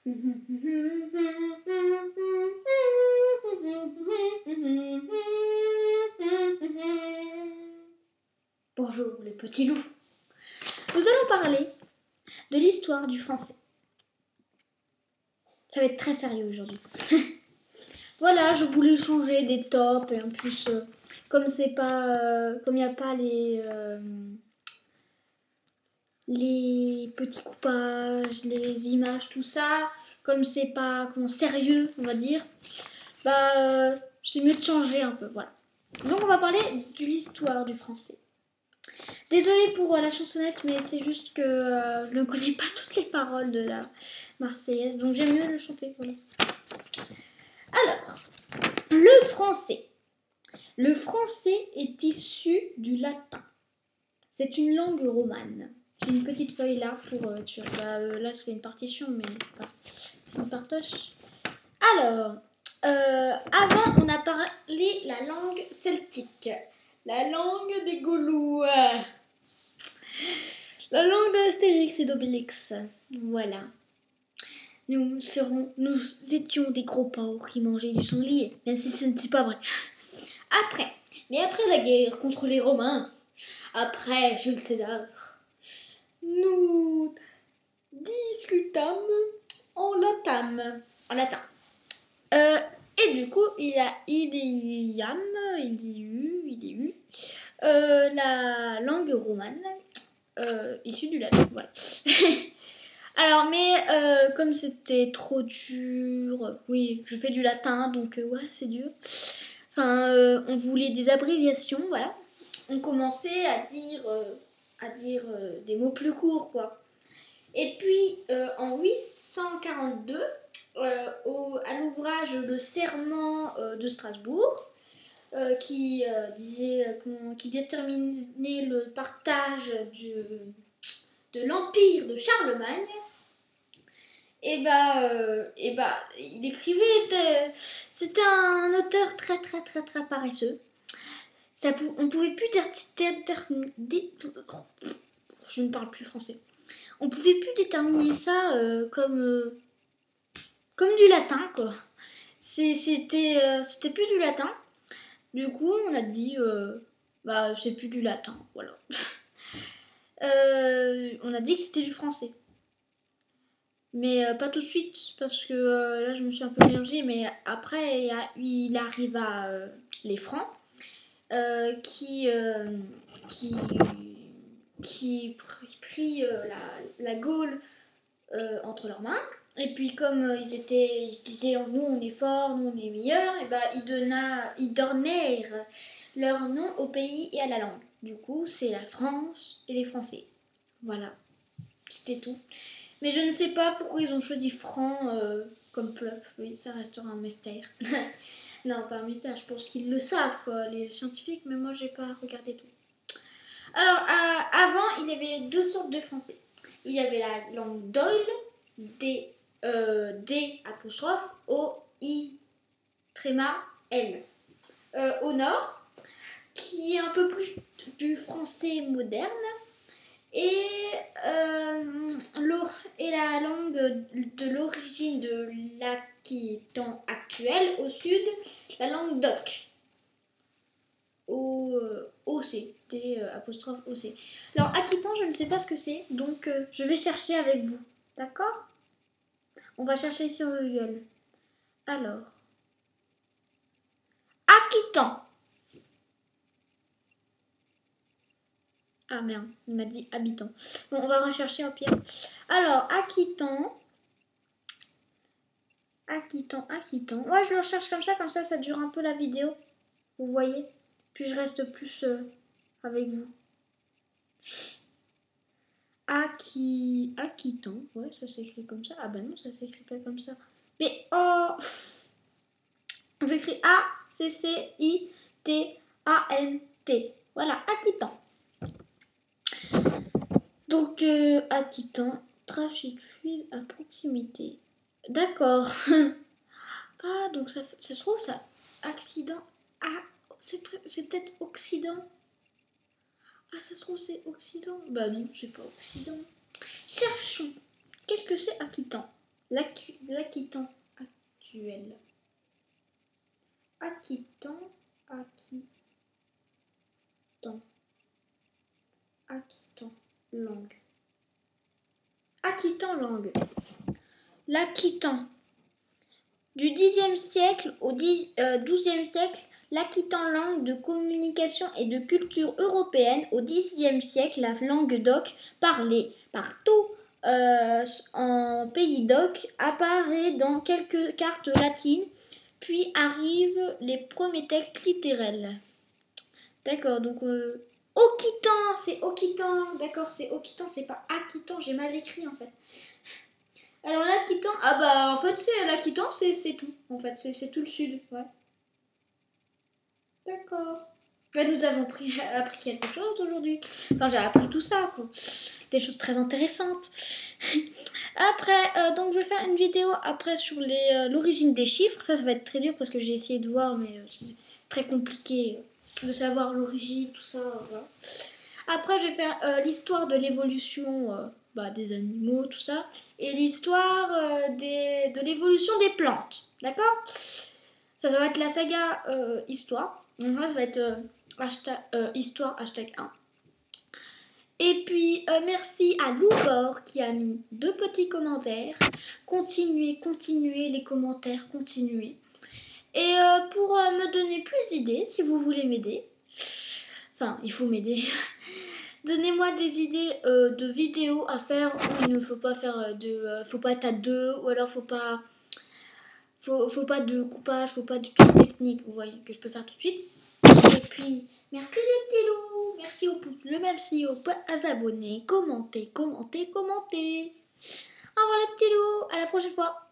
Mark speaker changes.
Speaker 1: Bonjour les petits loups. Nous allons parler de l'histoire du français. Ça va être très sérieux aujourd'hui. Voilà, je voulais changer des tops et en plus, comme c'est pas, comme il n'y a pas les petits coupages, les images, tout ça, comme c'est pas sérieux, on va dire, c'est mieux de changer un peu, voilà. Donc on va parler de l'histoire du français. Désolée pour la chansonnette, mais c'est juste que je ne connais pas toutes les paroles de la Marseillaise, donc j'aime mieux le chanter, voilà. Alors, le français. Le français est issu du latin. C'est une langue romane. J'ai une petite feuille là pour là c'est une partition, mais c'est une partage. Alors, avant on a parlé la langue celtique, la langue des Gaulois, la langue d'Astérix et d'Obélix. Voilà. Nous étions des gros pauvres qui mangeaient du sanglier, même si ce n'était pas vrai. Après la guerre contre les Romains, après Jules César, nous discutâmes en latin. Et du coup, il y eut la langue romane issue du latin. Voilà. Alors, mais comme c'était trop dur, oui, je fais du latin, donc ouais, c'est dur. Enfin, on voulait des abréviations, voilà. On commençait à dire des mots plus courts, quoi. Et puis, en 842, à l'ouvrage Le Serment de Strasbourg, qui déterminait le partage de l'empire de Charlemagne, il écrivait, c'était un auteur très très très très paresseux. On pouvait plus je ne parle plus français. On pouvait plus déterminer ça comme du latin, quoi. C'était plus du latin. Du coup, on a dit c'est plus du latin, voilà. On a dit que c'était du français. Mais pas tout de suite, parce que là je me suis un peu mélangée, mais après il arriva les Francs qui prit la Gaule entre leurs mains. Et puis comme ils se disaient nous on est forts, nous on est meilleurs, et ils donnèrent leur nom au pays et à la langue. Du coup c'est la France et les Français. Voilà, c'était tout. Mais je ne sais pas pourquoi ils ont choisi franc comme peuple. Oui, ça restera un mystère. Non, pas un mystère, je pense qu'ils le savent, quoi, les scientifiques, mais moi, j'ai pas regardé tout. Alors, avant, il y avait deux sortes de français. Il y avait la langue d'Oil, D apostrophe O I tréma L. Au nord, qui est un peu plus du français moderne. Et la langue de l'origine de l'Aquitan actuel, au sud, la langue d'Oc. OC, T apostrophe OC. Alors, Aquitan, je ne sais pas ce que c'est, donc je vais chercher avec vous. D'accord? On va chercher sur Google. Alors, Aquitan. Ah merde, il m'a dit habitant. Bon, on va rechercher au pire. Alors, Aquitan. Ouais, je le recherche comme ça dure un peu la vidéo. Vous voyez? Puis je reste plus avec vous. Aquitan. Ouais, ça s'écrit comme ça. Ah bah non, ça s'écrit pas comme ça. Mais oh, on écrit A-C-C-I-T-A-N-T. Voilà, Aquitan. Donc, Aquitan, trafic fluide à proximité. D'accord. Ah, donc ça se trouve, ça. Accident. Ah, c'est peut-être Occident. Ah, ça se trouve, c'est Occident. Bah non, c'est pas Occident. Cherchons. Qu'est-ce que c'est Aquitan? L'Aquitaine actuel. Aquitaine, langue. Aquitaine langue. L'Aquitaine. Du Xe siècle au XIIe siècle, l'Aquitaine langue de communication et de culture européenne. Au Xe siècle, la langue d'oc parlée partout en pays d'oc apparaît dans quelques cartes latines, puis arrivent les premiers textes littéraires. D'accord, donc Occitan, c'est Occitan, d'accord, c'est Occitan, c'est pas Aquitaine, j'ai mal écrit en fait. Alors l'Aquitaine, ah bah en fait c'est l'Aquitaine, c'est tout, en fait, c'est tout le sud, ouais. D'accord. Ben, nous avons appris quelque chose aujourd'hui. Enfin, j'ai appris tout ça, quoi. Des choses très intéressantes. Après, donc je vais faire une vidéo après sur l'origine des chiffres. Ça va être très dur parce que j'ai essayé de voir, mais c'est très compliqué de savoir l'origine, tout ça. Voilà. Après, je vais faire l'histoire de l'évolution des animaux, tout ça. Et l'histoire de l'évolution des plantes. D'accord? Ça va être la saga histoire. Donc là, ça va être histoire #1. Et puis, merci à Louvor qui a mis 2 petits commentaires. Continuez les commentaires, continuez. Et pour me donner plus d'idées, si vous voulez m'aider, enfin, il faut m'aider. Donnez-moi des idées de vidéos à faire où il ne faut pas faire faut pas être à 2, ou alors faut pas de coupage, faut pas de trucs techniques, vous voyez, que je peux faire tout de suite. Et puis, merci les petits loups, merci aux pouces, merci aux abonnés, commentez. Au revoir les petits loups, à la prochaine fois.